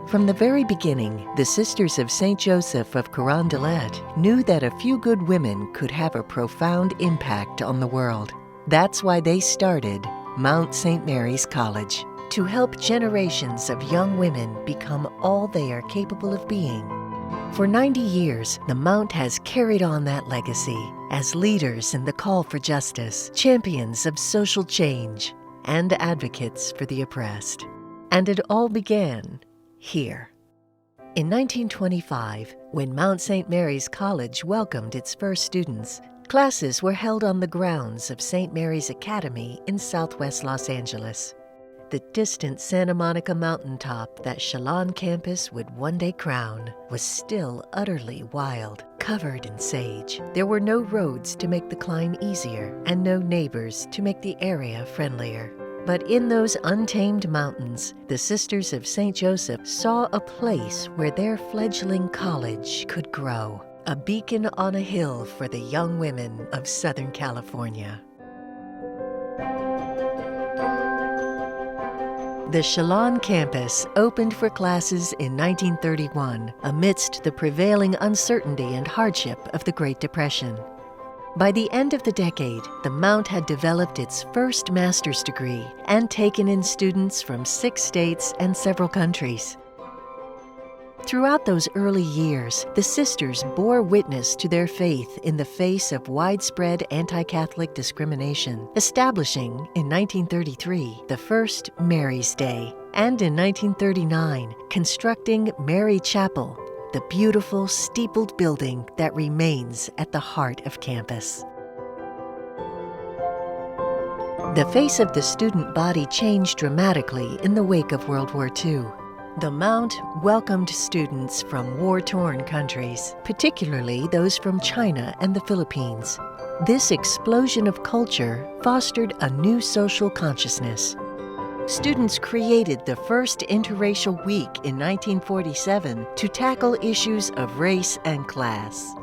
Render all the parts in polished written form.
From the very beginning, the Sisters of St. Joseph of Carondelet knew that a few good women could have a profound impact on the world. That's why they started Mount St. Mary's College, to help generations of young women become all they are capable of being. For 90 years, the Mount has carried on that legacy as leaders in the call for justice, champions of social change, and advocates for the oppressed. And it all began here. In 1925, when Mount St. Mary's College welcomed its first students, classes were held on the grounds of St. Mary's Academy in southwest Los Angeles. The distant Santa Monica mountaintop that Shalon campus would one day crown was still utterly wild, covered in sage. There were no roads to make the climb easier and no neighbors to make the area friendlier. But in those untamed mountains, the Sisters of St. Joseph saw a place where their fledgling college could grow, a beacon on a hill for the young women of Southern California. The Shalon campus opened for classes in 1931 amidst the prevailing uncertainty and hardship of the Great Depression. By the end of the decade, the Mount had developed its first master's degree and taken in students from 6 states and several countries. Throughout those early years, the sisters bore witness to their faith in the face of widespread anti-Catholic discrimination, establishing in 1933 the first Mary's Day, and in 1939 constructing Mary Chapel, the beautiful steepled building that remains at the heart of campus. The face of the student body changed dramatically in the wake of World War II. The Mount welcomed students from war-torn countries, particularly those from China and the Philippines. This explosion of culture fostered a new social consciousness. Students created the first interracial week in 1947 to tackle issues of race and class.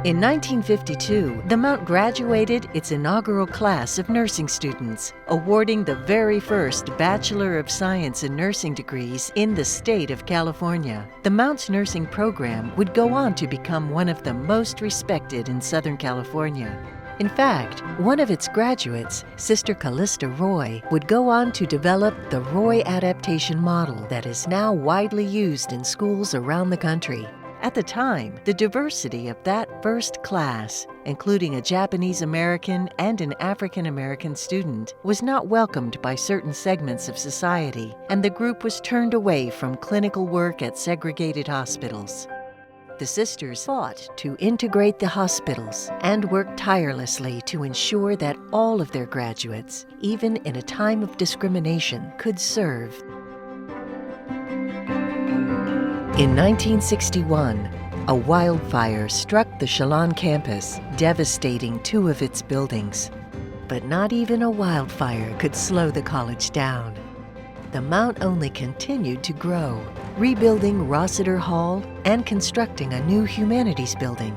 In 1952, the Mount graduated its inaugural class of nursing students, awarding the very first Bachelor of Science in Nursing degrees in the state of California. The Mount's nursing program would go on to become one of the most respected in Southern California. In fact, one of its graduates, Sister Callista Roy, would go on to develop the Roy adaptation model that is now widely used in schools around the country. At the time, the diversity of that first class, including a Japanese American and an African American student, was not welcomed by certain segments of society, and the group was turned away from clinical work at segregated hospitals. The sisters fought to integrate the hospitals and worked tirelessly to ensure that all of their graduates, even in a time of discrimination, could serve. In 1961, a wildfire struck the Shalon campus, devastating 2 of its buildings. But not even a wildfire could slow the college down. The Mount only continued to grow, rebuilding Rossiter Hall and constructing a new humanities building.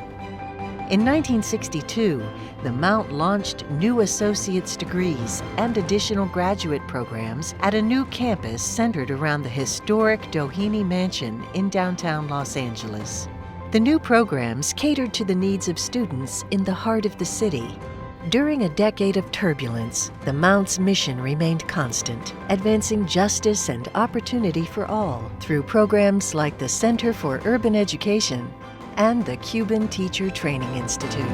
In 1962, the Mount launched new associate's degrees and additional graduate programs at a new campus centered around the historic Doheny Mansion in downtown Los Angeles. The new programs catered to the needs of students in the heart of the city. During a decade of turbulence, the Mount's mission remained constant, advancing justice and opportunity for all through programs like the Center for Urban Education and the Cuban Teacher Training Institute.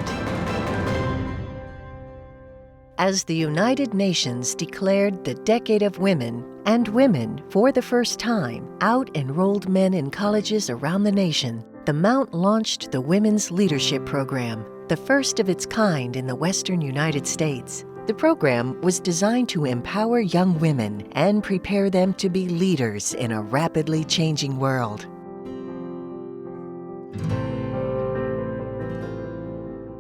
As the United Nations declared the Decade of Women, and women, for the first time, out-enrolled men in colleges around the nation, the Mount launched the Women's Leadership Program, the first of its kind in the western United States. The program was designed to empower young women and prepare them to be leaders in a rapidly changing world.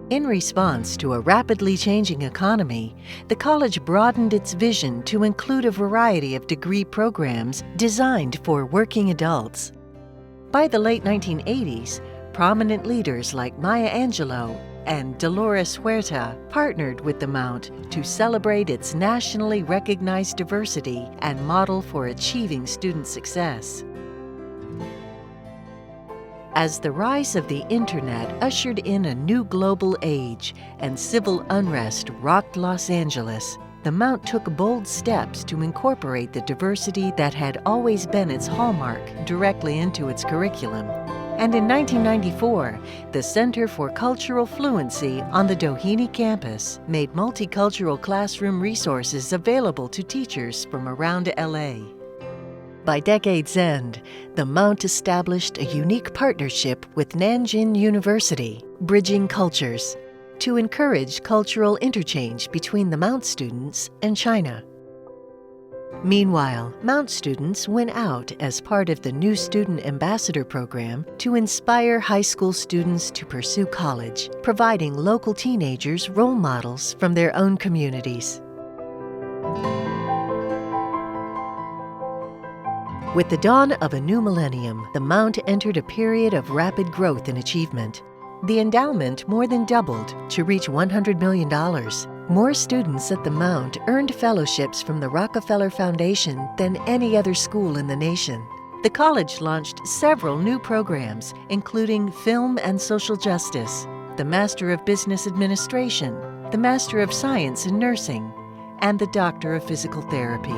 In response to a rapidly changing economy, the college broadened its vision to include a variety of degree programs designed for working adults. By the late 1980s, prominent leaders like Maya Angelou and Dolores Huerta partnered with the Mount to celebrate its nationally recognized diversity and model for achieving student success. As the rise of the Internet ushered in a new global age and civil unrest rocked Los Angeles, the Mount took bold steps to incorporate the diversity that had always been its hallmark directly into its curriculum. And in 1994, the Center for Cultural Fluency on the Doheny campus made multicultural classroom resources available to teachers from around LA. By decade's end, the Mount established a unique partnership with Nanjing University, Bridging Cultures, to encourage cultural interchange between the Mount students and China. Meanwhile, Mount students went out as part of the new Student Ambassador Program to inspire high school students to pursue college, providing local teenagers role models from their own communities. With the dawn of a new millennium, the Mount entered a period of rapid growth and achievement. The endowment more than doubled to reach $100 million. More students at the Mount earned fellowships from the Rockefeller Foundation than any other school in the nation. The college launched several new programs, including Film and Social Justice, the Master of Business Administration, the Master of Science in Nursing, and the Doctor of Physical Therapy.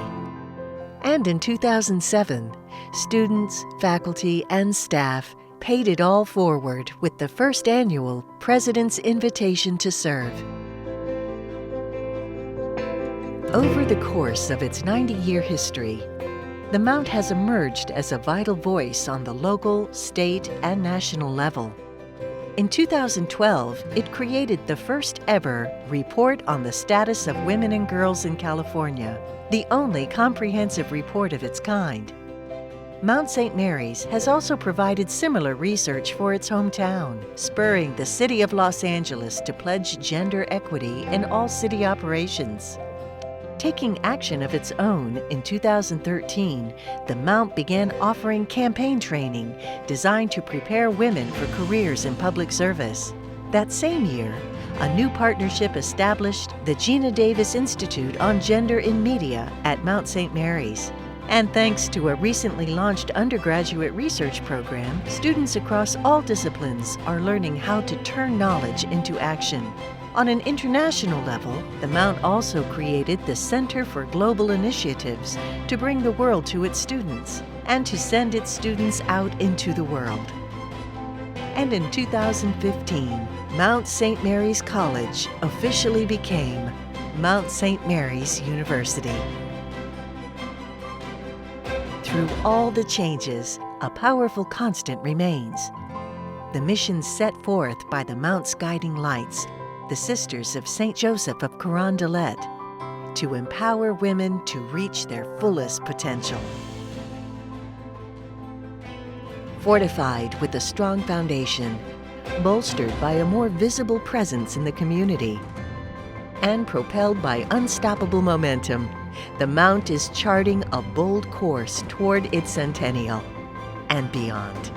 And in 2007, students, faculty, and staff paid it all forward with the first annual President's Invitation to Serve. Over the course of its 90-year history, the Mount has emerged as a vital voice on the local, state, and national level. In 2012, it created the first ever Report on the Status of Women and Girls in California, the only comprehensive report of its kind. Mount St. Mary's has also provided similar research for its hometown, spurring the City of Los Angeles to pledge gender equity in all city operations. Taking action of its own, in 2013, the Mount began offering campaign training designed to prepare women for careers in public service. That same year, a new partnership established the Gina Davis Institute on Gender in Media at Mount St. Mary's. And thanks to a recently launched undergraduate research program, students across all disciplines are learning how to turn knowledge into action. On an international level, the Mount also created the Center for Global Initiatives to bring the world to its students and to send its students out into the world. And in 2015, Mount St. Mary's College officially became Mount St. Mary's University. Through all the changes, a powerful constant remains: the mission set forth by the Mount's guiding lights, the Sisters of St. Joseph of Carondelet, to empower women to reach their fullest potential. Fortified with a strong foundation, bolstered by a more visible presence in the community, and propelled by unstoppable momentum, the Mount is charting a bold course toward its centennial and beyond.